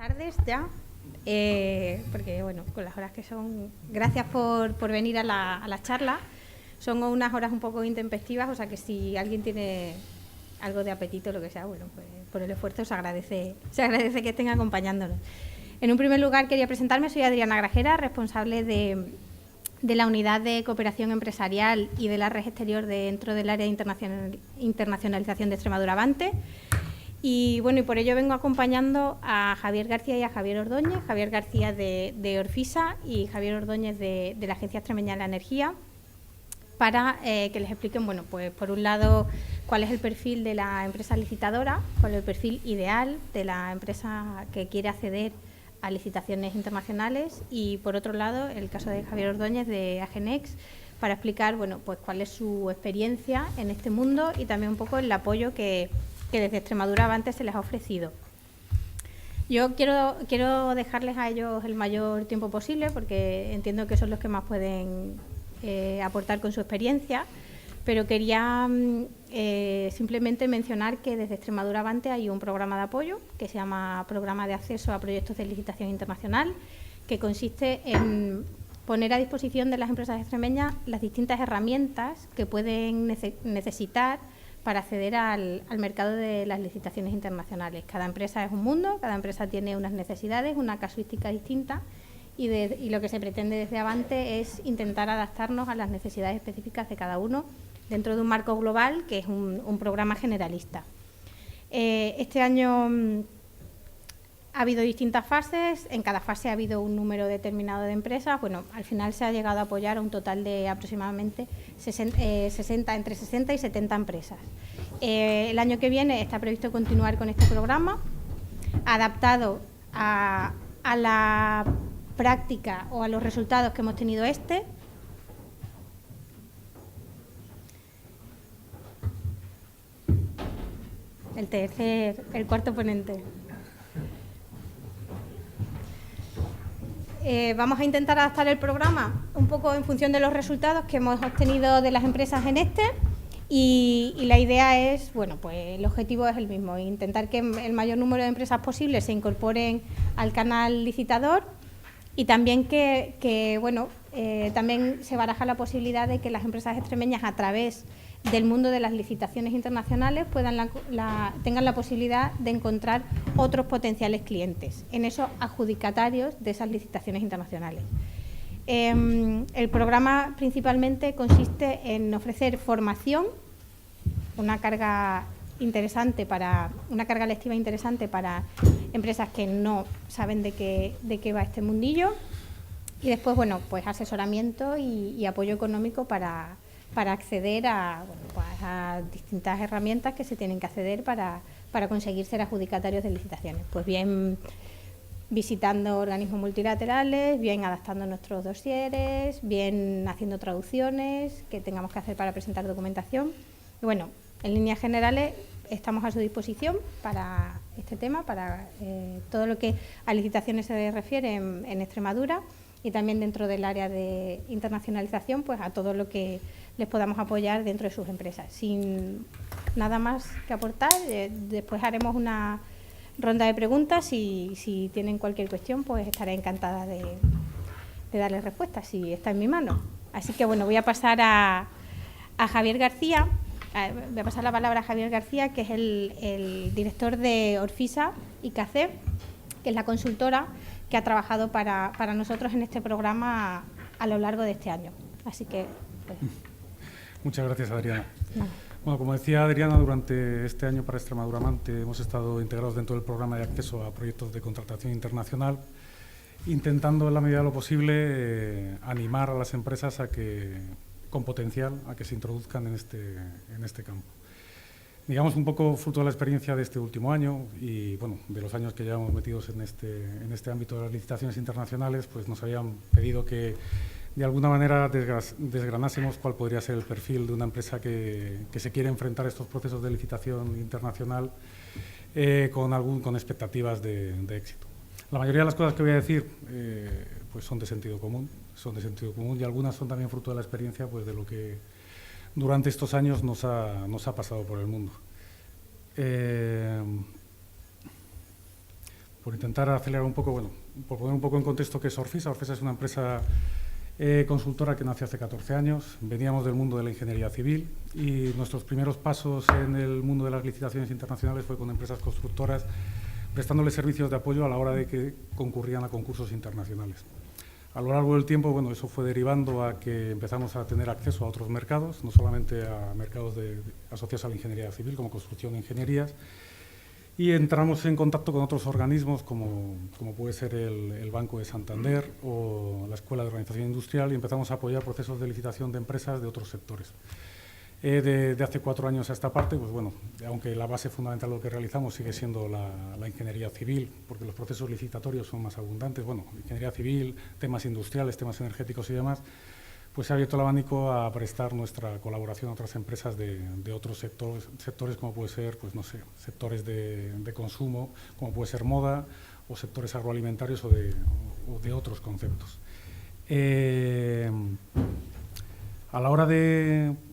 Tardes ya, porque bueno, con las horas que son, gracias por venir a la charla. Son unas horas un poco intempestivas, o sea que si alguien tiene algo de apetito, lo que sea, bueno, pues por el esfuerzo se agradece que estén acompañándonos. En un primer lugar quería presentarme, soy Adriana Grajera, responsable de la Unidad de Cooperación Empresarial y de la Red Exterior dentro del área de internacionalización de Extremadura Avante. Y bueno, y por ello vengo acompañando a Javier García y a Javier Ordóñez, Javier García de Orfisa y Javier Ordóñez de la Agencia Extremeña de la Energía, para que les expliquen, bueno, pues por un lado, cuál es el perfil de la empresa licitadora, cuál es el perfil ideal de la empresa que quiere acceder a licitaciones internacionales, y por otro lado, el caso de Javier Ordóñez de Agenex, para explicar, bueno, pues cuál es su experiencia en este mundo y también un poco el apoyo que desde Extremadura Avante se les ha ofrecido. Yo quiero dejarles a ellos el mayor tiempo posible, porque entiendo que son los que más pueden aportar con su experiencia, pero quería simplemente mencionar que desde Extremadura Avante hay un programa de apoyo que se llama Programa de Acceso a Proyectos de Licitación Internacional, que consiste en poner a disposición de las empresas extremeñas las distintas herramientas que pueden necesitar para acceder al mercado de las licitaciones internacionales. Cada empresa es un mundo, cada empresa tiene unas necesidades, una casuística distinta, y lo que se pretende desde Avante es intentar adaptarnos a las necesidades específicas de cada uno dentro de un marco global que es un programa generalista. Este año ha habido distintas fases, en cada fase ha habido un número determinado de empresas. Bueno, al final se ha llegado a apoyar a un total de aproximadamente entre 60 y 70 empresas. El año que viene está previsto continuar con este programa, adaptado a la práctica o a los resultados que hemos tenido el cuarto ponente. Vamos a intentar adaptar el programa un poco en función de los resultados que hemos obtenido de las empresas en y la idea es, bueno, pues el objetivo es el mismo, intentar que el mayor número de empresas posible se incorporen al canal licitador, y también también se baraja la posibilidad de que las empresas extremeñas, a través del mundo de las licitaciones internacionales, tengan la posibilidad de encontrar otros potenciales clientes en esos adjudicatarios de esas licitaciones internacionales. El programa principalmente consiste en ofrecer formación, una carga lectiva interesante para empresas que no saben de qué va este mundillo, y después, bueno, pues asesoramiento y apoyo económico para acceder a distintas herramientas que se tienen que acceder para conseguir ser adjudicatarios de licitaciones. Pues bien visitando organismos multilaterales, bien adaptando nuestros dosieres, bien haciendo traducciones que tengamos que hacer para presentar documentación. Y bueno, en líneas generales estamos a su disposición para este tema, para todo lo que a licitaciones se refiere en Extremadura, y también dentro del área de internacionalización, pues a todo lo que les podamos apoyar dentro de sus empresas. Sin nada más que aportar, después haremos una ronda de preguntas, y si tienen cualquier cuestión, pues estaré encantada de darles respuesta, si está en mi mano. Así que bueno, voy a pasar a Javier García. Voy a pasar la palabra a Javier García, que es el director de Orfisa IKC, que es la consultora que ha trabajado para nosotros en este programa a lo largo de este año. Así que... Pues. Muchas gracias, Adriana. No. Bueno, como decía Adriana, durante este año para Extremadura Avante hemos estado integrados dentro del programa de acceso a proyectos de contratación internacional, intentando en la medida de lo posible animar a las empresas con potencial a que se introduzcan en este campo. Digamos, un poco fruto de la experiencia de este último año y bueno, de los años que llevamos metidos en este ámbito de las licitaciones internacionales, pues nos habían pedido que de alguna manera desgranásemos cuál podría ser el perfil de una empresa que se quiere enfrentar a estos procesos de licitación internacional con expectativas de éxito. La mayoría de las cosas que voy a decir pues son de sentido común, y algunas son también fruto de la experiencia, pues de lo que durante estos años nos ha pasado por el mundo. por intentar acelerar un poco, bueno, por poner un poco en contexto qué es Orfisa. Orfisa es una empresa consultora que nació hace 14 años. Veníamos del mundo de la ingeniería civil y nuestros primeros pasos en el mundo de las licitaciones internacionales fue con empresas constructoras, prestándoles servicios de apoyo a la hora de que concurrían a concursos internacionales. A lo largo del tiempo, bueno, eso fue derivando a que empezamos a tener acceso a otros mercados, no solamente a mercados asociados a la ingeniería civil, como construcción e ingenierías, y entramos en contacto con otros organismos, como puede ser el Banco de Santander o la Escuela de Organización Industrial, y empezamos a apoyar procesos de licitación de empresas de otros sectores. De hace 4 años a esta parte, pues bueno, aunque la base fundamental de lo que realizamos sigue siendo la ingeniería civil, porque los procesos licitatorios son más abundantes, bueno, ingeniería civil, temas industriales, temas energéticos y demás, pues se ha abierto el abanico a prestar nuestra colaboración a otras empresas de otros sectores como puede ser, pues no sé, sectores de consumo, como puede ser moda, o sectores agroalimentarios o de otros conceptos. A la hora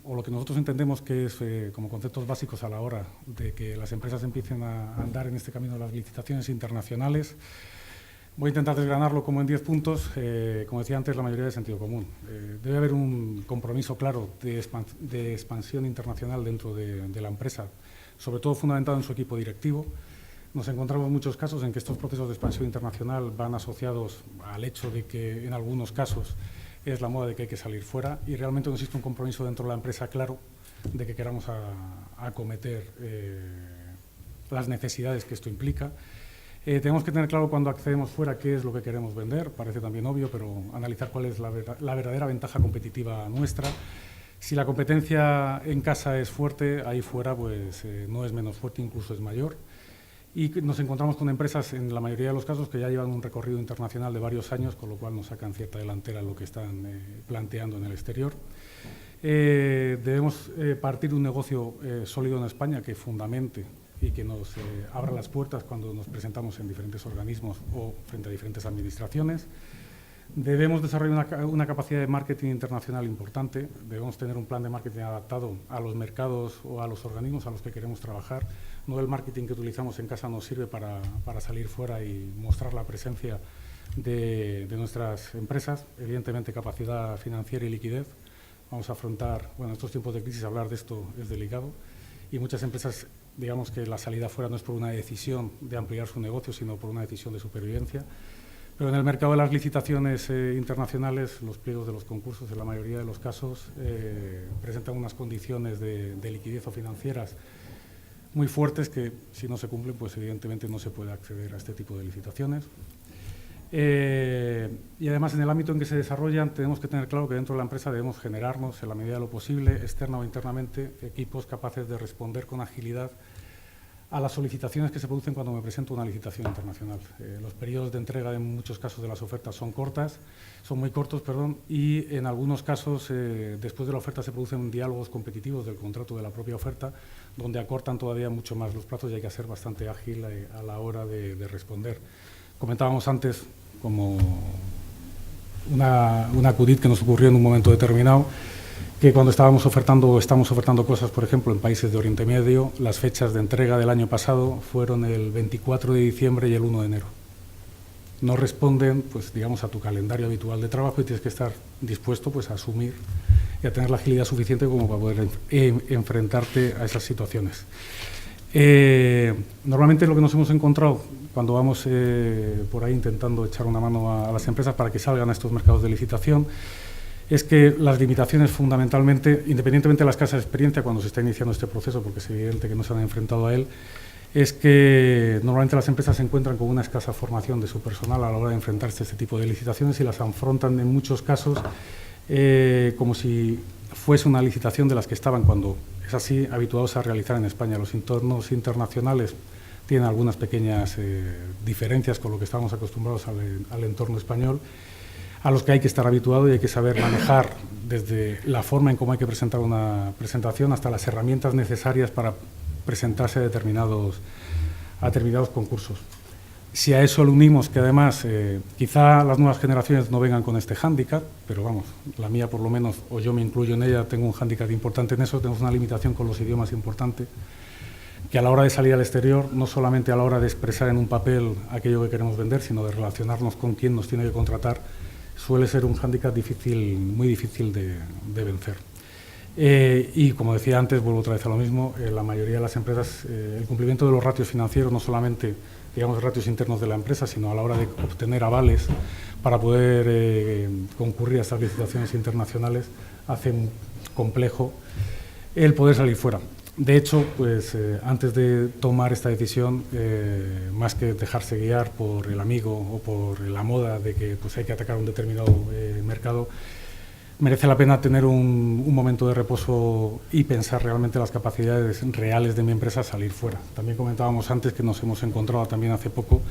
o lo que nosotros entendemos que es como conceptos básicos a la hora de que las empresas empiecen a andar en este camino de las licitaciones internacionales, voy a intentar desgranarlo como en 10 puntos. Como decía antes, la mayoría de sentido común. Debe haber un compromiso claro de expansión internacional dentro de la empresa, sobre todo fundamentado en su equipo directivo. Nos encontramos en muchos casos en que estos procesos de expansión internacional van asociados al hecho de que en algunos casos es la moda de que hay que salir fuera y realmente no existe un compromiso dentro de la empresa claro de que queramos acometer las necesidades que esto implica. Tenemos que tener claro cuando accedemos fuera qué es lo que queremos vender, parece también obvio, pero analizar cuál es la verdadera ventaja competitiva nuestra. Si la competencia en casa es fuerte, ahí fuera pues no es menos fuerte, incluso es mayor. Y nos encontramos con empresas, en la mayoría de los casos, que ya llevan un recorrido internacional de varios años, con lo cual nos sacan cierta delantera en lo que están planteando en el exterior. Debemos partir de un negocio sólido en España que fundamente y que nos abra las puertas cuando nos presentamos en diferentes organismos o frente a diferentes administraciones. Debemos desarrollar una capacidad de marketing internacional importante. Debemos tener un plan de marketing adaptado a los mercados o a los organismos a los que queremos trabajar. No el marketing que utilizamos en casa nos sirve para salir fuera y mostrar la presencia de nuestras empresas. Evidentemente, capacidad financiera y liquidez. Vamos a afrontar, bueno, en estos tiempos de crisis hablar de esto es delicado y muchas empresas, digamos que la salida fuera no es por una decisión de ampliar su negocio, sino por una decisión de supervivencia. Pero en el mercado de las licitaciones internacionales, los pliegos de los concursos, en la mayoría de los casos, presentan unas condiciones de liquidez o financieras muy fuertes que, si no se cumplen, pues evidentemente no se puede acceder a este tipo de licitaciones. Y además, en el ámbito en que se desarrollan, tenemos que tener claro que dentro de la empresa debemos generarnos, en la medida de lo posible, externa o internamente, equipos capaces de responder con agilidad a las solicitaciones que se producen cuando me presento una licitación internacional. Los periodos de entrega en muchos casos de las ofertas son muy cortos, y en algunos casos después de la oferta se producen diálogos competitivos del contrato de la propia oferta, donde acortan todavía mucho más los plazos y hay que ser bastante ágil a la hora de responder. Comentábamos antes como una acudit que nos ocurrió en un momento determinado, que cuando estamos ofertando cosas, por ejemplo, en países de Oriente Medio, las fechas de entrega del año pasado fueron el 24 de diciembre y el 1 de enero. No responden, pues, digamos, a tu calendario habitual de trabajo y tienes que estar dispuesto, pues, a asumir y a tener la agilidad suficiente como para poder enfrentarte a esas situaciones. Normalmente lo que nos hemos encontrado cuando vamos por ahí intentando echar una mano a las empresas para que salgan a estos mercados de licitación es que las limitaciones fundamentalmente, independientemente de la escasa experiencia cuando se está iniciando este proceso, porque es evidente que no se han enfrentado a él, es que normalmente las empresas se encuentran con una escasa formación de su personal a la hora de enfrentarse a este tipo de licitaciones y las afrontan en muchos casos como si fuese una licitación de las que estaban cuando es así habituados a realizar en España. Los entornos internacionales tienen algunas pequeñas diferencias con lo que estamos acostumbrados al entorno español, a los que hay que estar habituado y hay que saber manejar desde la forma en cómo hay que presentar una presentación hasta las herramientas necesarias para presentarse a determinados concursos. Si a eso le unimos que además quizá las nuevas generaciones no vengan con este hándicap, pero vamos, la mía por lo menos, o yo me incluyo en ella, tengo un hándicap importante en eso, tenemos una limitación con los idiomas importante. que a la hora de salir al exterior, no solamente a la hora de expresar en un papel aquello que queremos vender, sino de relacionarnos con quien nos tiene que contratar, suele ser un hándicap difícil, muy difícil de vencer. Y como decía antes, vuelvo otra vez a lo mismo, la mayoría de las empresas, el cumplimiento de los ratios financieros, no solamente digamos ratios internos de la empresa, sino a la hora de obtener avales para poder concurrir a estas licitaciones internacionales, hace complejo el poder salir fuera. De hecho, pues antes de tomar esta decisión, más que dejarse guiar por el amigo o por la moda de que pues, hay que atacar un determinado mercado, merece la pena tener un momento de reposo y pensar realmente las capacidades reales de mi empresa a salir fuera. También comentábamos antes que nos hemos encontrado también hace poco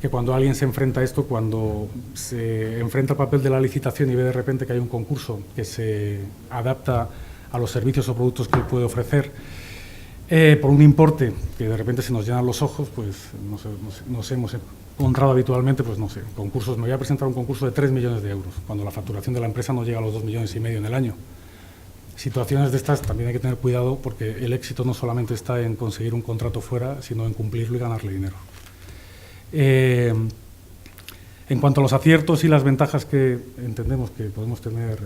que cuando alguien se enfrenta a esto, cuando se enfrenta al papel de la licitación y ve de repente que hay un concurso que se adapta a los servicios o productos que él puede ofrecer, por un importe que de repente se nos llenan los ojos, pues nos hemos encontrado habitualmente, pues no sé, concursos. Me voy a presentar un concurso de 3 millones de euros, cuando la facturación de la empresa no llega a los 2,5 millones en el año. Situaciones de estas también hay que tener cuidado, porque el éxito no solamente está en conseguir un contrato fuera, sino en cumplirlo y ganarle dinero. En cuanto a los aciertos y las ventajas que entendemos que podemos tener,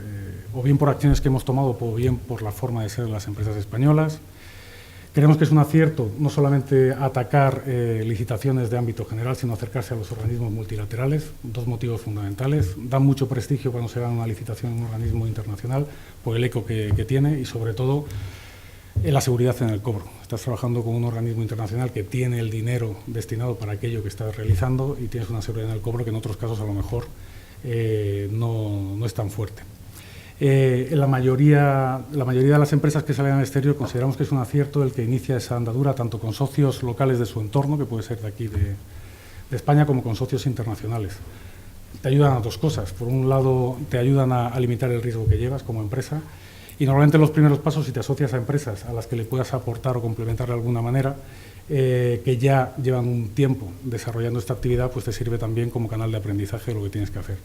o bien por acciones que hemos tomado, o bien por la forma de ser de las empresas españolas, creemos que es un acierto no solamente atacar licitaciones de ámbito general, sino acercarse a los organismos multilaterales. Dos motivos fundamentales: da mucho prestigio cuando se gana una licitación en un organismo internacional por el eco que tiene, y sobre todo la seguridad en el cobro. Estás trabajando con un organismo internacional que tiene el dinero destinado para aquello que estás realizando y tienes una seguridad en el cobro que en otros casos a lo mejor no es tan fuerte. La mayoría de las empresas que salen al exterior consideramos que es un acierto el que inicia esa andadura tanto con socios locales de su entorno, que puede ser de aquí de España, como con socios internacionales. Te ayudan a dos cosas. Por un lado, te ayudan a limitar el riesgo que llevas como empresa, y normalmente los primeros pasos, si te asocias a empresas a las que le puedas aportar o complementar de alguna manera, que ya llevan un tiempo desarrollando esta actividad, pues te sirve también como canal de aprendizaje de lo que tienes que hacer.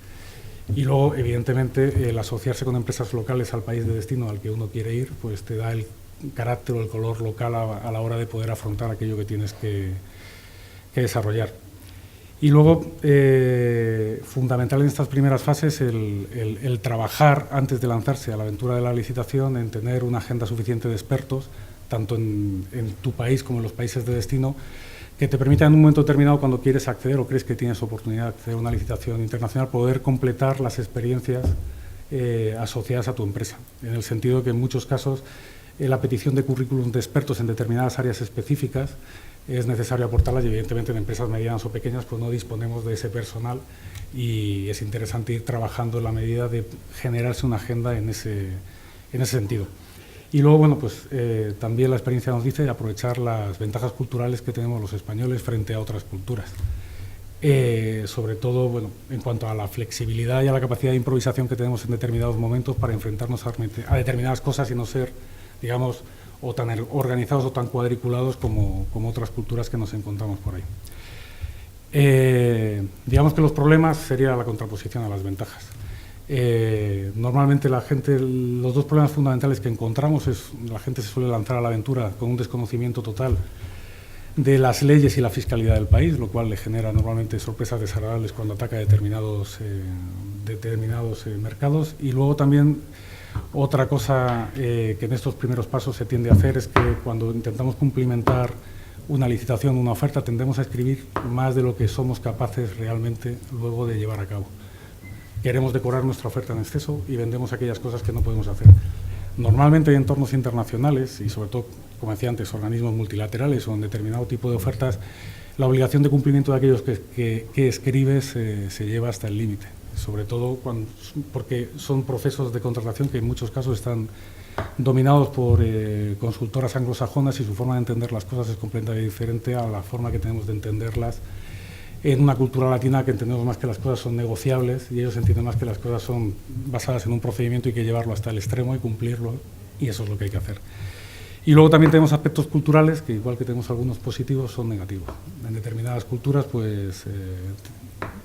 Y luego, evidentemente, el asociarse con empresas locales al país de destino al que uno quiere ir, pues te da el carácter o el color local a la hora de poder afrontar aquello que tienes que desarrollar. Y luego, fundamental en estas primeras fases, el trabajar antes de lanzarse a la aventura de la licitación, en tener una agenda suficiente de expertos, tanto en tu país como en los países de destino, que te permita en un momento determinado, cuando quieres acceder o crees que tienes oportunidad de acceder a una licitación internacional, poder completar las experiencias asociadas a tu empresa, en el sentido que en muchos casos la petición de currículum de expertos en determinadas áreas específicas es necesario aportarlas, y evidentemente en empresas medianas o pequeñas pues no disponemos de ese personal, y es interesante ir trabajando en la medida de generarse una agenda en ese sentido. Y luego, bueno, pues también la experiencia nos dice aprovechar las ventajas culturales que tenemos los españoles frente a otras culturas. Sobre todo, bueno, en cuanto a la flexibilidad y a la capacidad de improvisación que tenemos en determinados momentos para enfrentarnos a determinadas cosas y no ser, digamos, o tan organizados o tan cuadriculados como otras culturas que nos encontramos por ahí. Digamos que los problemas sería la contraposición a las ventajas. Normalmente los dos problemas fundamentales que encontramos es la gente se suele lanzar a la aventura con un desconocimiento total de las leyes y la fiscalidad del país, lo cual le genera normalmente sorpresas desagradables cuando ataca determinados mercados. Y luego también otra cosa que en estos primeros pasos se tiende a hacer es que cuando intentamos cumplimentar una licitación, una oferta, tendemos a escribir más de lo que somos capaces realmente luego de llevar a cabo. Queremos decorar nuestra oferta en exceso y vendemos aquellas cosas que no podemos hacer. Normalmente en entornos internacionales y sobre todo, como decía antes, organismos multilaterales o en determinado tipo de ofertas, la obligación de cumplimiento de aquellos que escribes se lleva hasta el límite, sobre todo porque son procesos de contratación que en muchos casos están dominados por consultoras anglosajonas, y su forma de entender las cosas es completamente diferente a la forma que tenemos de entenderlas en una cultura latina, que entendemos más que las cosas son negociables y ellos entienden más que las cosas son basadas en un procedimiento y hay que llevarlo hasta el extremo y cumplirlo, y eso es lo que hay que hacer. Y luego también tenemos aspectos culturales que, igual que tenemos algunos positivos, son negativos. En determinadas culturas pues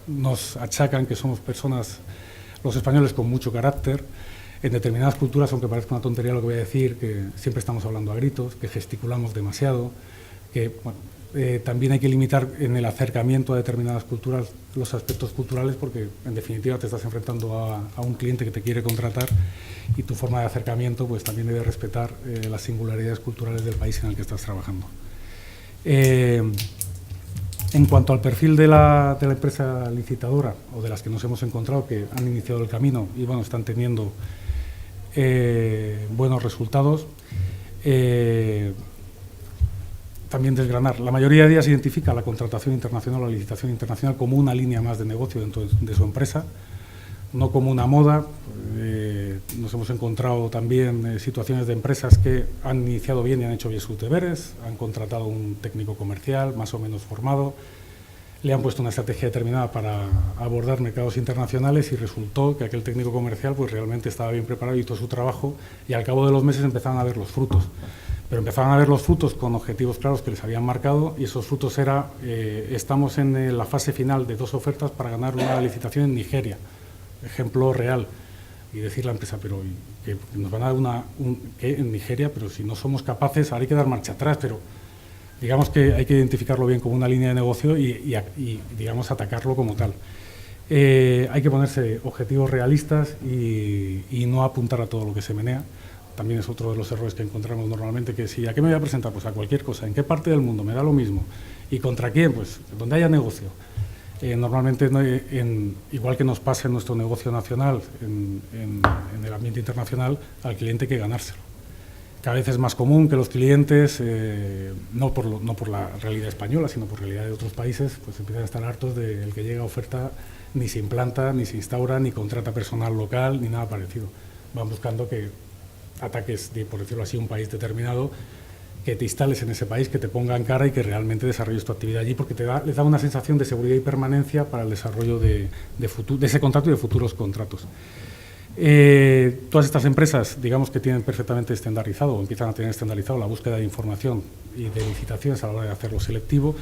nos achacan que somos personas, los españoles, con mucho carácter. En determinadas culturas, aunque parezca una tontería lo que voy a decir, que siempre estamos hablando a gritos, que gesticulamos demasiado, que bueno, también hay que limitar en el acercamiento a determinadas culturas los aspectos culturales, porque en definitiva te estás enfrentando a un cliente que te quiere contratar y tu forma de acercamiento pues también debe respetar las singularidades culturales del país en el que estás trabajando. En cuanto al perfil de la empresa licitadora o de las que nos hemos encontrado que han iniciado el camino y bueno, están teniendo buenos resultados, también desgranar. La mayoría de ellas identifica la contratación internacional o la licitación internacional como una línea más de negocio dentro de su empresa, no como una moda. Nos hemos encontrado también situaciones de empresas que han iniciado bien y han hecho bien sus deberes, han contratado un técnico comercial más o menos formado, le han puesto una estrategia determinada para abordar mercados internacionales y resultó que aquel técnico comercial pues realmente estaba bien preparado y hizo su trabajo y al cabo de los meses empezaron a ver los frutos. Pero empezaban a ver los frutos con objetivos claros que les habían marcado y esos frutos era, estamos en la fase final de 2 ofertas para ganar una licitación en Nigeria, ejemplo real, y decir la empresa, pero que nos van a dar ¿qué? En Nigeria, pero si no somos capaces, ahora hay que dar marcha atrás, pero digamos que hay que identificarlo bien como una línea de negocio y digamos, atacarlo como tal. Hay que ponerse objetivos realistas y no apuntar a todo lo que se menea. También es otro de los errores que encontramos normalmente, que si, ¿a qué me voy a presentar? Pues a cualquier cosa. ¿En qué parte del mundo? Me da lo mismo. ¿Y contra quién? Pues donde haya negocio. Normalmente, igual que nos pasa en nuestro negocio nacional, en el ambiente internacional, al cliente hay que ganárselo. Cada vez es más común que los clientes, no por la realidad española, sino por realidad de otros países, pues empiezan a estar hartos del que llega a oferta, ni se implanta, ni se instaura, ni contrata personal local, ni nada parecido. Van buscando que ataques, por decirlo así, un país determinado, que te instales en ese país, que te pongan cara y que realmente desarrolles tu actividad allí, porque les da una sensación de seguridad y permanencia para el desarrollo de ese contrato y de futuros contratos. Todas estas empresas, digamos que tienen perfectamente estandarizado o empiezan a tener estandarizado la búsqueda de información y de licitaciones a la hora de hacerlo selectivo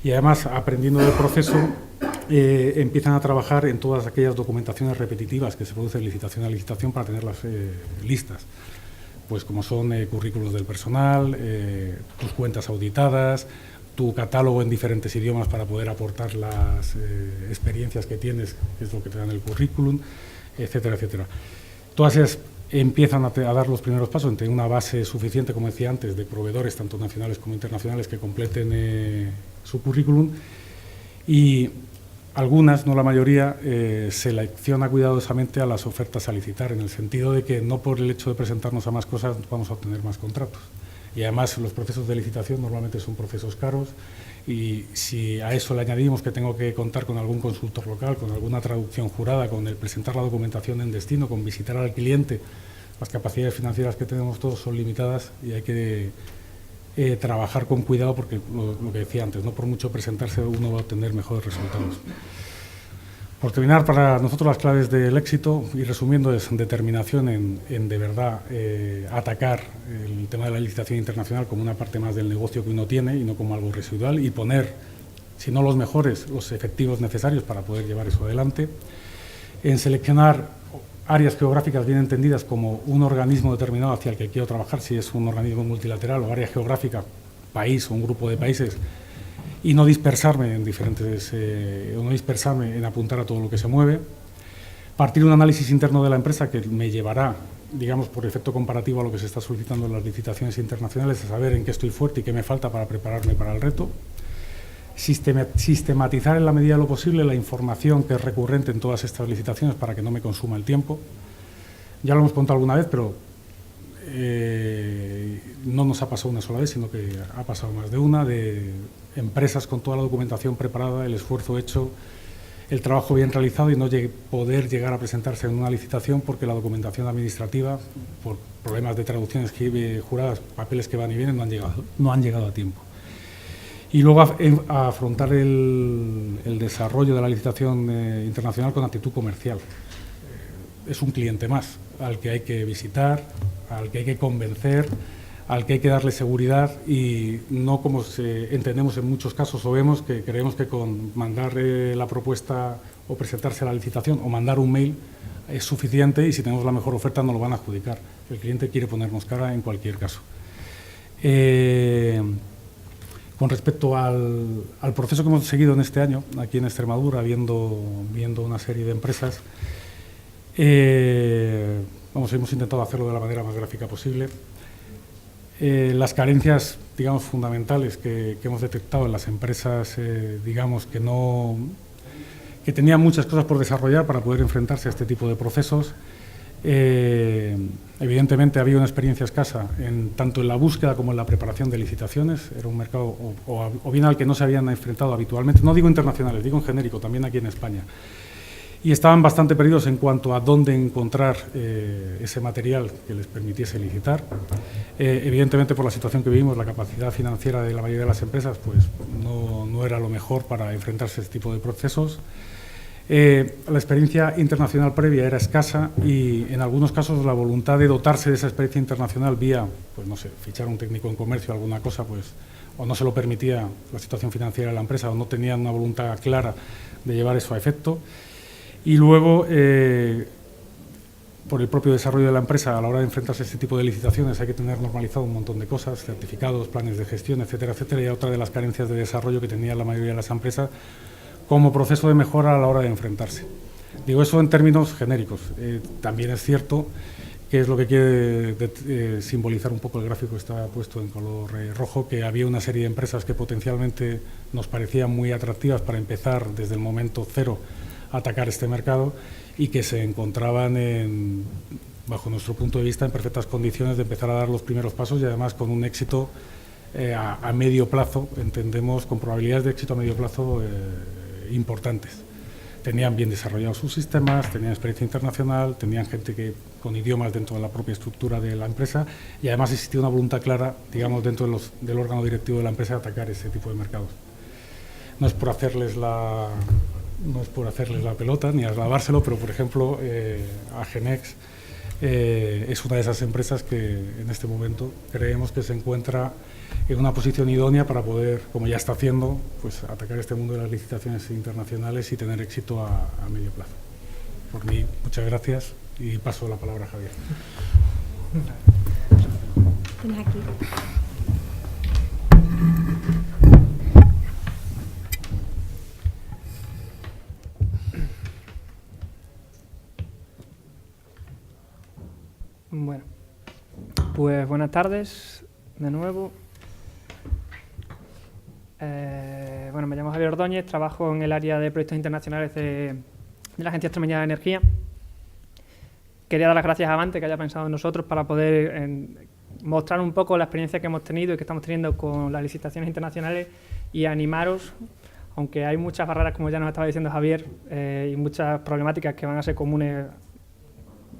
y además, aprendiendo del proceso, empiezan a trabajar en todas aquellas documentaciones repetitivas que se producen licitación a licitación para tenerlas listas. Pues como son currículos del personal, tus cuentas auditadas, tu catálogo en diferentes idiomas para poder aportar las experiencias que tienes, que es lo que te dan el currículum, etcétera, etcétera. Todas ellas empiezan a dar los primeros pasos entre una base suficiente, como decía antes, de proveedores, tanto nacionales como internacionales, que completen su currículum y algunas, no la mayoría, selecciona cuidadosamente a las ofertas a licitar, en el sentido de que no por el hecho de presentarnos a más cosas vamos a obtener más contratos. Y además los procesos de licitación normalmente son procesos caros y si a eso le añadimos que tengo que contar con algún consultor local, con alguna traducción jurada, con el presentar la documentación en destino, con visitar al cliente, las capacidades financieras que tenemos todos son limitadas y hay que trabajar con cuidado porque lo que decía antes, no por mucho presentarse uno va a obtener mejores resultados. Por terminar, para nosotros las claves del éxito, y resumiendo, es determinación en de verdad atacar el tema de la licitación internacional como una parte más del negocio que uno tiene y no como algo residual y poner, si no los mejores, los efectivos necesarios para poder llevar eso adelante. En seleccionar áreas geográficas bien entendidas como un organismo determinado hacia el que quiero trabajar, si es un organismo multilateral o área geográfica, país o un grupo de países, y no dispersarme en no dispersarme en apuntar a todo lo que se mueve. Partir de un análisis interno de la empresa que me llevará, digamos, por efecto comparativo a lo que se está solicitando en las licitaciones internacionales, a saber en qué estoy fuerte y qué me falta para prepararme para el reto. Sistematizar en la medida de lo posible la información que es recurrente en todas estas licitaciones para que no me consuma el tiempo. Ya lo hemos contado alguna vez, pero no nos ha pasado una sola vez, sino que ha pasado más de una, de empresas con toda la documentación preparada, el esfuerzo hecho, el trabajo bien realizado y no poder llegar a presentarse en una licitación porque la documentación administrativa, por problemas de traducciones juradas, papeles que van y vienen, no han llegado a tiempo. Y luego a afrontar el desarrollo de la licitación internacional con actitud comercial. Es un cliente más al que hay que visitar, al que hay que convencer, al que hay que darle seguridad y no como entendemos en muchos casos o vemos que creemos que con mandar la propuesta o presentarse a la licitación o mandar un mail es suficiente y si tenemos la mejor oferta no lo van a adjudicar. El cliente quiere ponernos cara en cualquier caso. Con respecto al proceso que hemos seguido en este año, aquí en Extremadura, viendo una serie de empresas, hemos intentado hacerlo de la manera más gráfica posible. Las carencias, digamos, fundamentales que hemos detectado en las empresas, digamos, que tenían muchas cosas por desarrollar para poder enfrentarse a este tipo de procesos. Evidentemente había una experiencia escasa tanto en la búsqueda como en la preparación de licitaciones. Era un mercado o bien al que no se habían enfrentado habitualmente, no digo internacionales, digo en genérico, también aquí en España. Y estaban bastante perdidos en cuanto a dónde encontrar ese material que les permitiese licitar. Evidentemente, por la situación que vivimos, la capacidad financiera de la mayoría de las empresas pues, no era lo mejor para enfrentarse a este tipo de procesos. La experiencia internacional previa era escasa y, en algunos casos, la voluntad de dotarse de esa experiencia internacional vía, pues no sé, fichar un técnico en comercio o alguna cosa, pues o no se lo permitía la situación financiera de la empresa o no tenían una voluntad clara de llevar eso a efecto. Y luego, por el propio desarrollo de la empresa, a la hora de enfrentarse a este tipo de licitaciones hay que tener normalizado un montón de cosas, certificados, planes de gestión, etcétera, etcétera, y otra de las carencias de desarrollo que tenía la mayoría de las empresas como proceso de mejora a la hora de enfrentarse. Digo eso en términos genéricos. También es cierto que es lo que quiere simbolizar un poco el gráfico que está puesto en color rojo, que había una serie de empresas que potencialmente nos parecían muy atractivas para empezar desde el momento cero a atacar este mercado y que se encontraban, bajo nuestro punto de vista, en perfectas condiciones de empezar a dar los primeros pasos y además con un éxito a medio plazo, entendemos, con probabilidades de éxito a medio plazo importantes. Tenían bien desarrollados sus sistemas, tenían experiencia internacional, tenían gente con idiomas dentro de la propia estructura de la empresa y además existía una voluntad clara, digamos, dentro del órgano directivo de la empresa de atacar ese tipo de mercados. No es por hacerles la pelota ni a lavárselo, pero por ejemplo, Agenex es una de esas empresas que en este momento creemos que se encuentra en una posición idónea para poder, como ya está haciendo, pues atacar este mundo de las licitaciones internacionales y tener éxito a medio plazo. Por mí, muchas gracias y paso la palabra a Javier. Tienes aquí. Bueno, pues buenas tardes de nuevo. Bueno, me llamo Javier Ordóñez, trabajo en el área de proyectos internacionales de la Agencia Extremeña de Energía. Quería dar las gracias a Avante que haya pensado en nosotros para poder mostrar un poco la experiencia que hemos tenido y que estamos teniendo con las licitaciones internacionales y animaros, aunque hay muchas barreras, como ya nos estaba diciendo Javier, y muchas problemáticas que van a ser comunes,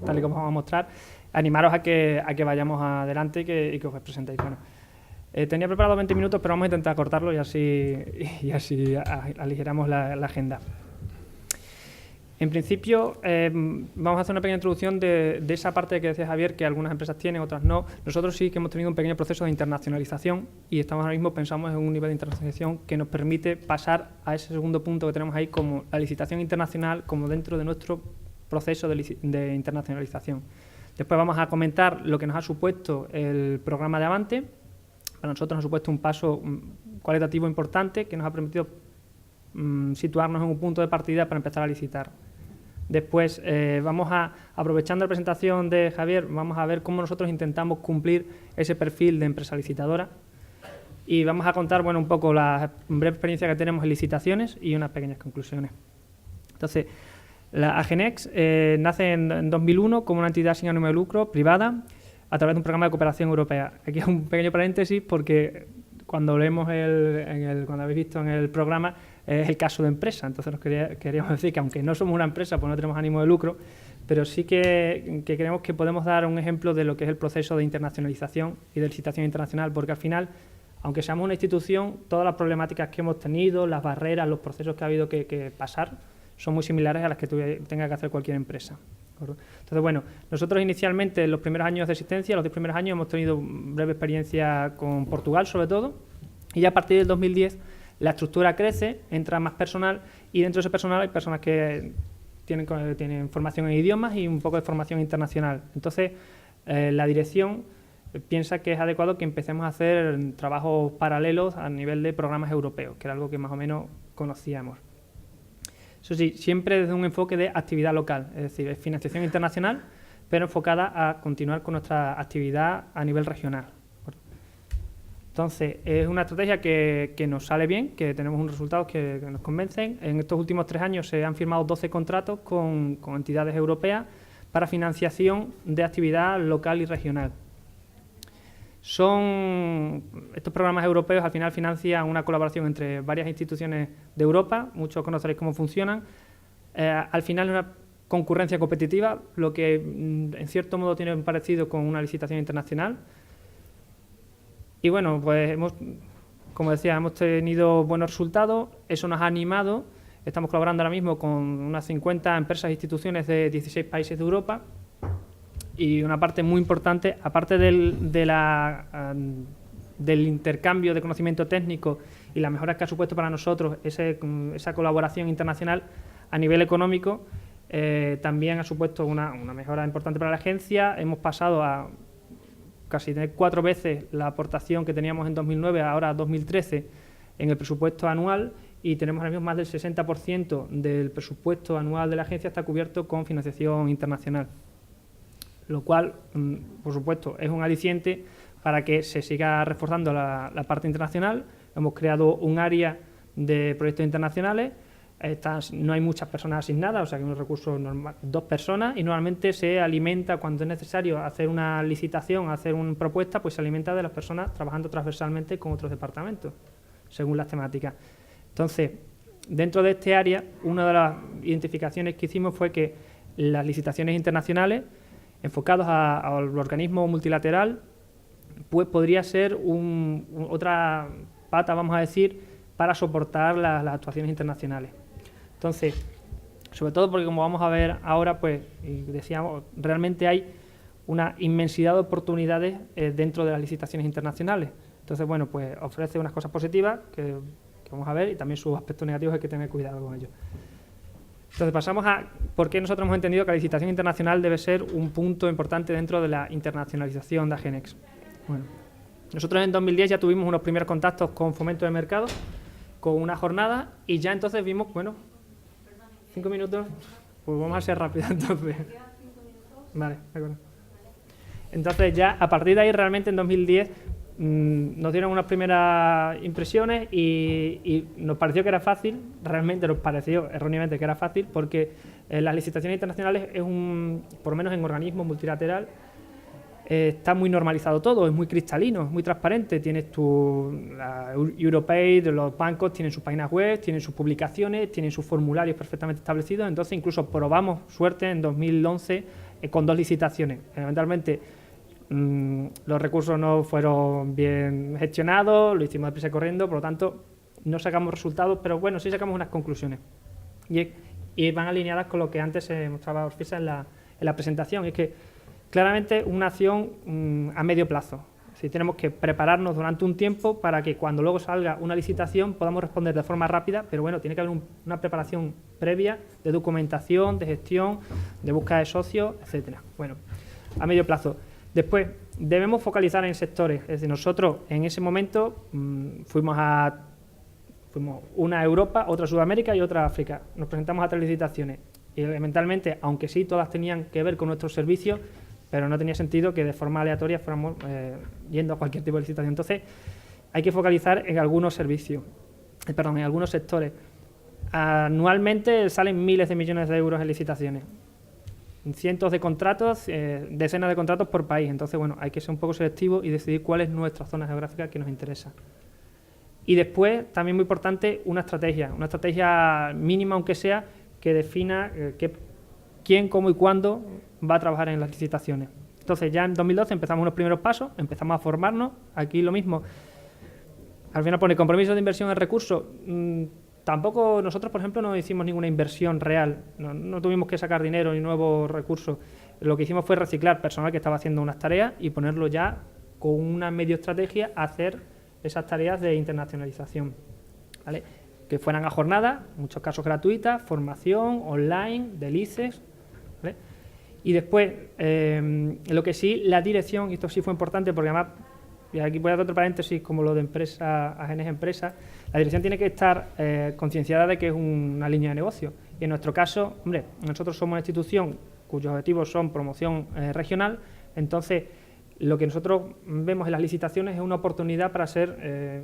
tal y como vamos a mostrar, animaros a que vayamos adelante y que os presentéis. Bueno, tenía preparado 20 minutos, pero vamos a intentar cortarlo y así aligeramos la agenda. En principio, vamos a hacer una pequeña introducción de esa parte que decía Javier, que algunas empresas tienen, otras no. Nosotros sí que hemos tenido un pequeño proceso de internacionalización y estamos ahora mismo, pensamos en un nivel de internacionalización que nos permite pasar a ese segundo punto que tenemos ahí, como la licitación internacional, como dentro de nuestro proceso de internacionalización. Después vamos a comentar lo que nos ha supuesto el programa de Avante. Para nosotros nos ha supuesto un paso cualitativo importante que nos ha permitido situarnos en un punto de partida para empezar a licitar. Después, aprovechando la presentación de Javier, vamos a ver cómo nosotros intentamos cumplir ese perfil de empresa licitadora y vamos a contar un poco la breve experiencia que tenemos en licitaciones y unas pequeñas conclusiones. Entonces, la Agenex nace en 2001 como una entidad sin ánimo de lucro privada a través de un programa de cooperación europea. Aquí es un pequeño paréntesis porque cuando leemos cuando habéis visto en el programa es el caso de empresa. Entonces nos queríamos decir que aunque no somos una empresa, pues no tenemos ánimo de lucro, pero sí que creemos que podemos dar un ejemplo de lo que es el proceso de internacionalización y de licitación internacional, porque al final, aunque seamos una institución, todas las problemáticas que hemos tenido, las barreras, los procesos que ha habido que pasar, son muy similares a las que tenga que hacer cualquier empresa. Entonces, bueno, nosotros inicialmente en los primeros años de existencia, los 10 primeros años, hemos tenido breve experiencia con Portugal, sobre todo, y ya a partir del 2010 la estructura crece, entra más personal, y dentro de ese personal hay personas que tienen formación en idiomas y un poco de formación internacional. Entonces, la dirección piensa que es adecuado que empecemos a hacer trabajos paralelos a nivel de programas europeos, que era algo que más o menos conocíamos. Eso sí, siempre desde un enfoque de actividad local, es decir, es financiación internacional, pero enfocada a continuar con nuestra actividad a nivel regional. Entonces, es una estrategia que nos sale bien, que tenemos unos resultados que nos convencen. En estos últimos 3 años se han firmado 12 contratos con entidades europeas para financiación de actividad local y regional. Estos programas europeos al final financian una colaboración entre varias instituciones de Europa, muchos conoceréis cómo funcionan. Al final es una concurrencia competitiva, lo que en cierto modo tiene un parecido con una licitación internacional. Y bueno, pues como decía, hemos tenido buenos resultados, eso nos ha animado. Estamos colaborando ahora mismo con unas 50 empresas e instituciones de 16 países de Europa. Y una parte muy importante, aparte del intercambio de conocimiento técnico y las mejoras que ha supuesto para nosotros esa colaboración internacional a nivel económico, también ha supuesto una mejora importante para la agencia. Hemos pasado a casi tener 4 veces la aportación que teníamos en 2009, ahora 2013, en el presupuesto anual, y tenemos ahora mismo más del 60% del presupuesto anual de la agencia está cubierto con financiación internacional, lo cual, por supuesto, es un aliciente para que se siga reforzando la parte internacional. Hemos creado un área de proyectos internacionales. No hay muchas personas asignadas, o sea que es un recurso normal, 2 personas, y normalmente se alimenta, cuando es necesario hacer una licitación, hacer una propuesta, pues se alimenta de las personas trabajando transversalmente con otros departamentos, según las temáticas. Entonces, dentro de este área, una de las identificaciones que hicimos fue que las licitaciones internacionales, enfocados al organismo multilateral, pues podría ser otra pata, vamos a decir, para soportar las actuaciones internacionales. Entonces, sobre todo porque, como vamos a ver ahora, pues, y decíamos, realmente hay una inmensidad de oportunidades dentro de las licitaciones internacionales. Entonces, bueno, pues ofrece unas cosas positivas que vamos a ver, y también sus aspectos negativos, hay que tener cuidado con ellos. Entonces, pasamos a por qué nosotros hemos entendido que la licitación internacional debe ser un punto importante dentro de la internacionalización de Agenex. Bueno, nosotros en 2010 ya tuvimos unos primeros contactos con Fomento de Mercado, con una jornada, y ya entonces vimos, bueno, 5 minutos, pues vamos a ser rápidos entonces. Vale, de acuerdo. Entonces ya a partir de ahí realmente en 2010 nos dieron unas primeras impresiones y nos pareció que era fácil, realmente nos pareció erróneamente que era fácil, porque las licitaciones internacionales es por lo menos en organismos multilateral, está muy normalizado todo, es muy cristalino, es muy transparente. Tienes la Europaid, los bancos tienen sus páginas web, tienen sus publicaciones, tienen sus formularios perfectamente establecidos. Entonces incluso probamos suerte en 2011 con 2 licitaciones. Fundamentalmente los recursos no fueron bien gestionados, lo hicimos deprisa y corriendo, por lo tanto no sacamos resultados, pero bueno, sí sacamos unas conclusiones. Y van alineadas con lo que antes se mostraba Orfisa en la presentación, es que claramente una acción a medio plazo. Si tenemos que prepararnos durante un tiempo para que cuando luego salga una licitación podamos responder de forma rápida, pero bueno, tiene que haber una preparación previa de documentación, de gestión, de búsqueda de socios, etcétera. Bueno, a medio plazo. Después, debemos focalizar en sectores. Es decir, nosotros en ese momento fuimos una a Europa, otra a Sudamérica y otra a África. Nos presentamos a 3 licitaciones y elementalmente, aunque sí todas tenían que ver con nuestros servicios, pero no tenía sentido que de forma aleatoria fuéramos yendo a cualquier tipo de licitación. Entonces, hay que focalizar en algunos servicios, en algunos sectores. Anualmente salen miles de millones de euros en licitaciones, cientos de contratos, decenas de contratos por país. Entonces, bueno, hay que ser un poco selectivo y decidir cuál es nuestra zona geográfica que nos interesa. Y después, también muy importante, una estrategia mínima, aunque sea, que defina quién, cómo y cuándo va a trabajar en las licitaciones. Entonces, ya en 2012 empezamos unos primeros pasos, empezamos a formarnos. Aquí lo mismo. Al final pone compromiso de inversión en recursos. Tampoco nosotros, por ejemplo, no hicimos ninguna inversión real. No tuvimos que sacar dinero ni nuevos recursos. Lo que hicimos fue reciclar personal que estaba haciendo unas tareas y ponerlo ya con una medio estrategia a hacer esas tareas de internacionalización, ¿vale? Que fueran a jornadas, en muchos casos gratuitas, formación online, de LICES, ¿vale? Y después, lo que sí, la dirección, y esto sí fue importante porque además, y aquí voy a dar otro paréntesis como lo de empresa, AGNs empresa, la dirección tiene que estar concienciada de que es una línea de negocio. Y en nuestro caso, hombre, nosotros somos una institución cuyos objetivos son promoción regional, entonces lo que nosotros vemos en las licitaciones es una oportunidad para ser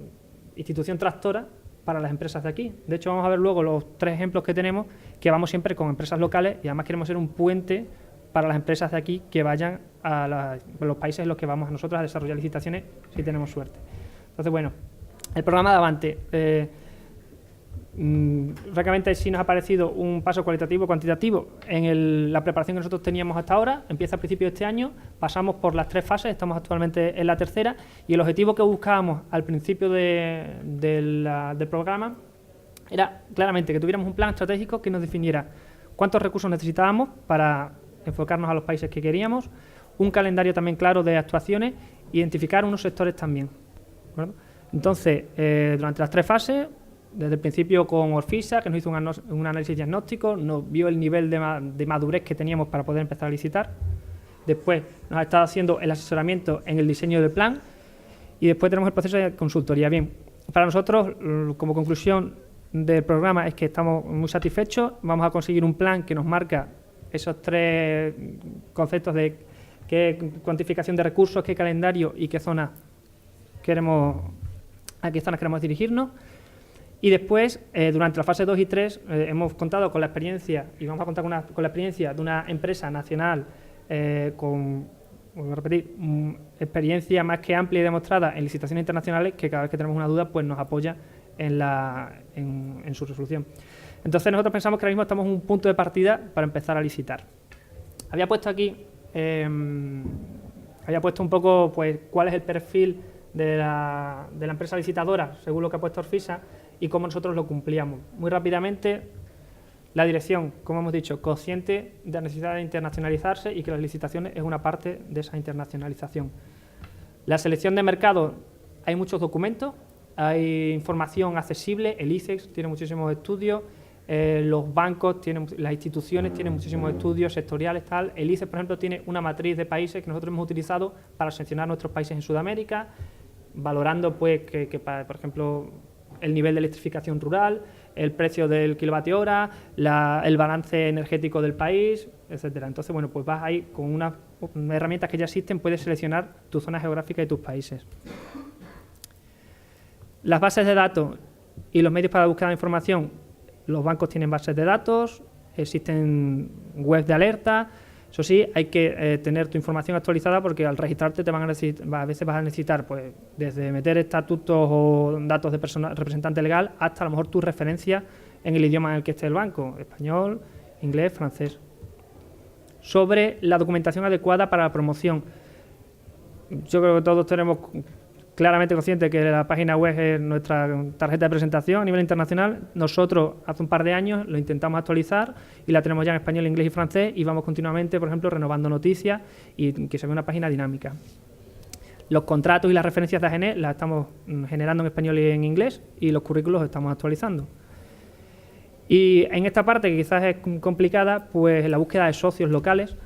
institución tractora para las empresas de aquí. De hecho, vamos a ver luego los 3 ejemplos que tenemos, que vamos siempre con empresas locales y además queremos ser un puente para las empresas de aquí que vayan a los países en los que vamos nosotros a desarrollar licitaciones si tenemos suerte. Entonces, bueno, el programa de Avante, francamente sí nos ha parecido un paso cualitativo, cuantitativo en la preparación que nosotros teníamos hasta ahora. Empieza a principios de este año, pasamos por las 3 fases, estamos actualmente en la tercera y el objetivo que buscábamos al principio del programa era claramente que tuviéramos un plan estratégico que nos definiera cuántos recursos necesitábamos para enfocarnos a los países que queríamos, un calendario también claro de actuaciones, identificar unos sectores también, ¿verdad? Entonces, durante las 3 fases, desde el principio con Orfisa, que nos hizo un análisis diagnóstico, nos vio el nivel de madurez que teníamos para poder empezar a licitar. Después nos ha estado haciendo el asesoramiento en el diseño del plan y después tenemos el proceso de consultoría. Bien, para nosotros, como conclusión del programa, es que estamos muy satisfechos. Vamos a conseguir un plan que nos marca esos 3 conceptos de qué cuantificación de recursos, qué calendario y qué zonas a qué zonas queremos dirigirnos. Y después, durante la fase 2 y 3, hemos contado con la experiencia, y vamos a contar con la experiencia de una empresa nacional con, voy a repetir, experiencia más que amplia y demostrada en licitaciones internacionales, que cada vez que tenemos una duda, pues nos apoya en su resolución. Entonces, nosotros pensamos que ahora mismo estamos en un punto de partida para empezar a licitar. Había puesto aquí, un poco, pues, cuál es el perfil de la empresa licitadora, según lo que ha puesto Orfisa, y cómo nosotros lo cumplíamos. Muy rápidamente, la dirección, como hemos dicho, consciente de la necesidad de internacionalizarse y que las licitaciones es una parte de esa internacionalización. La selección de mercado, hay muchos documentos, hay información accesible, el ICEX tiene muchísimos estudios, los bancos, las instituciones tienen muchísimos estudios sectoriales, tal. El ICEX, por ejemplo, tiene una matriz de países que nosotros hemos utilizado para seleccionar nuestros países en Sudamérica, valorando, pues, por ejemplo, el nivel de electrificación rural, el precio del kilovatio hora, el balance energético del país, etcétera. Entonces, bueno, pues vas ahí con unas herramientas que ya existen, puedes seleccionar tu zona geográfica y tus países. Las bases de datos y los medios para la búsqueda de información, los bancos tienen bases de datos, existen webs de alerta. Eso sí, hay que tener tu información actualizada porque al registrarte a veces vas a necesitar, pues, desde meter estatutos o datos de representante legal hasta a lo mejor tu referencia en el idioma en el que esté el banco, español, inglés, francés. Sobre la documentación adecuada para la promoción. Yo creo que todos tenemos claramente consciente que la página web es nuestra tarjeta de presentación a nivel internacional. Nosotros hace un par de años lo intentamos actualizar y la tenemos ya en español, inglés y francés y vamos continuamente, por ejemplo, renovando noticias y que se vea una página dinámica. Los contratos y las referencias de AGN las estamos generando en español y en inglés y los currículos los estamos actualizando. Y en esta parte, que quizás es complicada, pues la búsqueda de socios locales,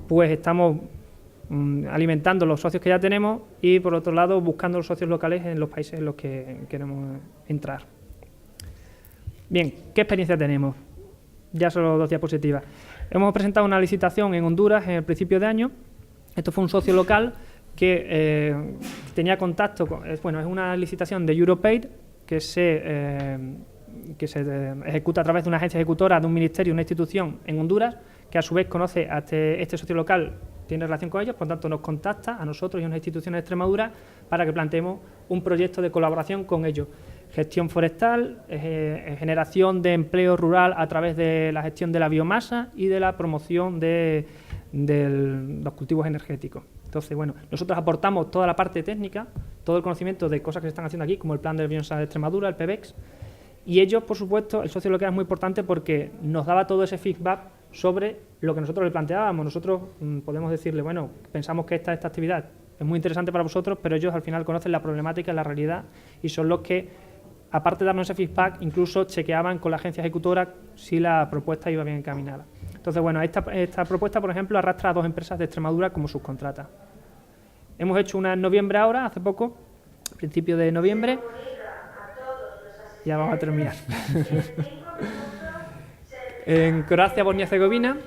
pues estamos alimentando los socios que ya tenemos y, por otro lado, buscando los socios locales en los países en los que queremos entrar. Bien, ¿qué experiencia tenemos? Ya solo 2 diapositivas. Hemos presentado una licitación en Honduras en el principio de año. Esto fue un socio local que tenía contacto con... es una licitación de Europaid que se ejecuta a través de una agencia ejecutora de un ministerio, una institución en Honduras, que a su vez conoce a este socio local, tiene relación con ellos, por tanto nos contacta a nosotros y a unas instituciones de Extremadura para que planteemos un proyecto de colaboración con ellos. Gestión forestal, generación de empleo rural a través de la gestión de la biomasa y de la promoción de los cultivos energéticos. Entonces, bueno, nosotros aportamos toda la parte técnica, todo el conocimiento de cosas que se están haciendo aquí, como el Plan de Biomasa de Extremadura, el PBEX, y ellos, por supuesto, el socio local es muy importante porque nos daba todo ese feedback sobre lo que nosotros le planteábamos. Nosotros podemos decirle, bueno, pensamos que esta actividad es muy interesante para vosotros, pero ellos al final conocen la problemática, la realidad y son los que aparte de darnos ese feedback, incluso chequeaban con la agencia ejecutora si la propuesta iba bien encaminada. Entonces, bueno, esta propuesta, por ejemplo, arrastra a 2 empresas de Extremadura como subcontratas. Hemos hecho una en noviembre ahora, hace poco, a principios de noviembre. Ya vamos a terminar. En Croacia, Bosnia y Herzegovina,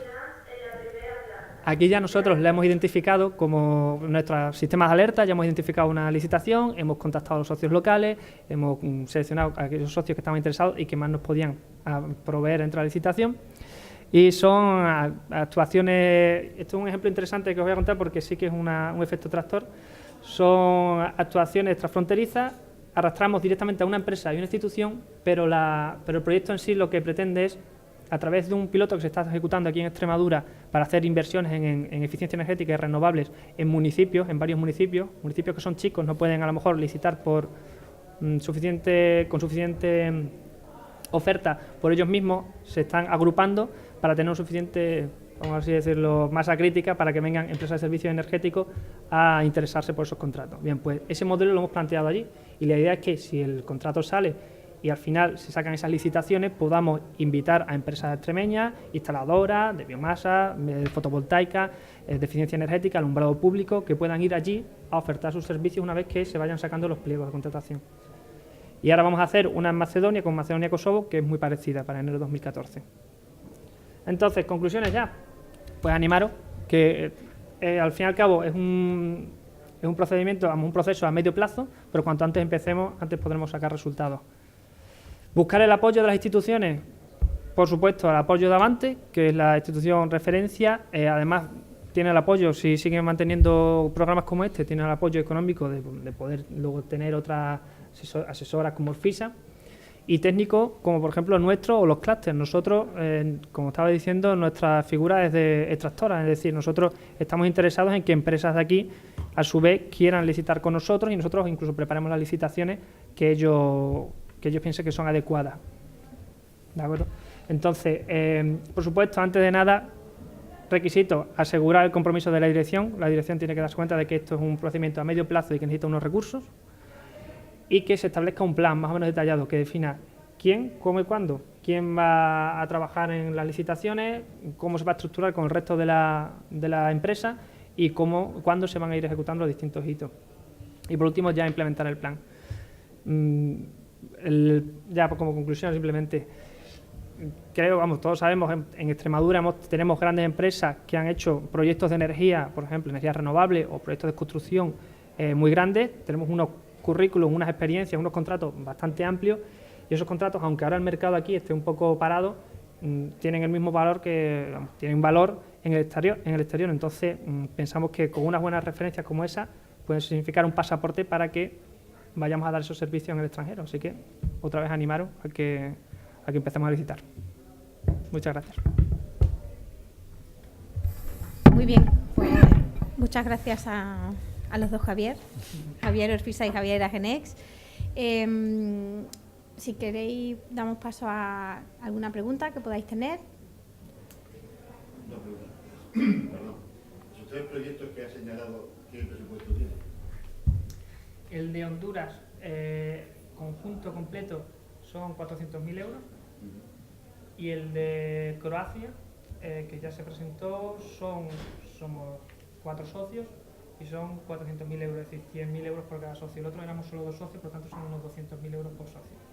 aquí ya nosotros le hemos identificado como nuestros sistemas de alerta, ya hemos identificado una licitación, hemos contactado a los socios locales, hemos seleccionado a aquellos socios que estaban interesados y que más nos podían proveer dentro de la licitación. Y son actuaciones, esto es un ejemplo interesante que os voy a contar porque sí que es un efecto tractor, son actuaciones transfronterizas, arrastramos directamente a una empresa y una institución, pero el proyecto en sí lo que pretende es, a través de un piloto que se está ejecutando aquí en Extremadura para hacer inversiones en eficiencia energética y renovables en municipios, en varios municipios que son chicos, no pueden a lo mejor licitar con suficiente oferta por ellos mismos, se están agrupando para tener un suficiente, vamos así decirlo, masa crítica para que vengan empresas de servicios energéticos a interesarse por esos contratos. Bien, pues ese modelo lo hemos planteado allí y la idea es que si el contrato sale y al final se sacan esas licitaciones, podamos invitar a empresas extremeñas, instaladoras de biomasa, de fotovoltaica, de eficiencia energética, alumbrado público, que puedan ir allí a ofertar sus servicios una vez que se vayan sacando los pliegos de contratación. Y ahora vamos a hacer una en Macedonia, con Macedonia-Kosovo, que es muy parecida para enero de 2014. Entonces, conclusiones ya. Pues animaros, que al fin y al cabo es un procedimiento, un proceso a medio plazo, pero cuanto antes empecemos, antes podremos sacar resultados. Buscar el apoyo de las instituciones, por supuesto, el apoyo de Avante, que es la institución referencia, además tiene el apoyo, si siguen manteniendo programas como este, tiene el apoyo económico de poder luego tener otras asesoras como el FISA, y técnicos como por ejemplo nuestro o los clústeres. Nosotros, como estaba diciendo, nuestra figura es de extractora, es decir, nosotros estamos interesados en que empresas de aquí a su vez quieran licitar con nosotros y nosotros incluso preparemos las licitaciones que ellos piensen que son adecuadas. ¿De acuerdo? Entonces, por supuesto, antes de nada, requisito, asegurar el compromiso de la dirección. La dirección tiene que darse cuenta de que esto es un procedimiento a medio plazo y que necesita unos recursos, y que se establezca un plan más o menos detallado que defina quién, cómo y cuándo, quién va a trabajar en las licitaciones, cómo se va a estructurar con el resto de la empresa y cuándo se van a ir ejecutando los distintos hitos. Y por último, ya implementar el plan. Ya como conclusión, simplemente creo, todos sabemos, en Extremadura tenemos grandes empresas que han hecho proyectos de energía, por ejemplo, energía renovable o proyectos de construcción muy grandes. Tenemos unos currículum, unas experiencias, unos contratos bastante amplios, y esos contratos, aunque ahora el mercado aquí esté un poco parado, tienen el mismo valor tienen valor en el exterior. Entonces pensamos que con unas buenas referencias como esa pueden significar un pasaporte para que vayamos a dar esos servicios en el extranjero. Así que otra vez animaros a que empecemos a licitar. Muchas gracias. Muy bien, pues muchas gracias a los dos Javier Orfisa y Javier Agenex. Si queréis, damos paso a alguna pregunta que podáis tener. Perdón. Esos 3 proyectos que ha señalado, ¿qué presupuesto tiene? El de Honduras, conjunto completo, son 400.000 euros. Y el de Croacia, que ya se presentó, somos 4 socios y son 400.000 euros, es decir, 100.000 euros por cada socio. El otro éramos solo 2 socios, por lo tanto son unos 200.000 euros por socio.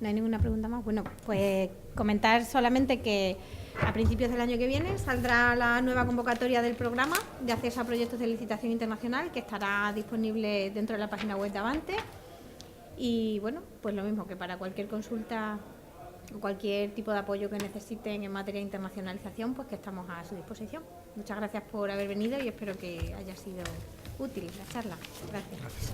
No hay ninguna pregunta más. Bueno, pues comentar solamente que a principios del año que viene saldrá la nueva convocatoria del programa de acceso a proyectos de licitación internacional, que estará disponible dentro de la página web de Avante. Y bueno, pues lo mismo que para cualquier consulta o cualquier tipo de apoyo que necesiten en materia de internacionalización, pues que estamos a su disposición. Muchas gracias por haber venido y espero que haya sido útil la charla. Gracias.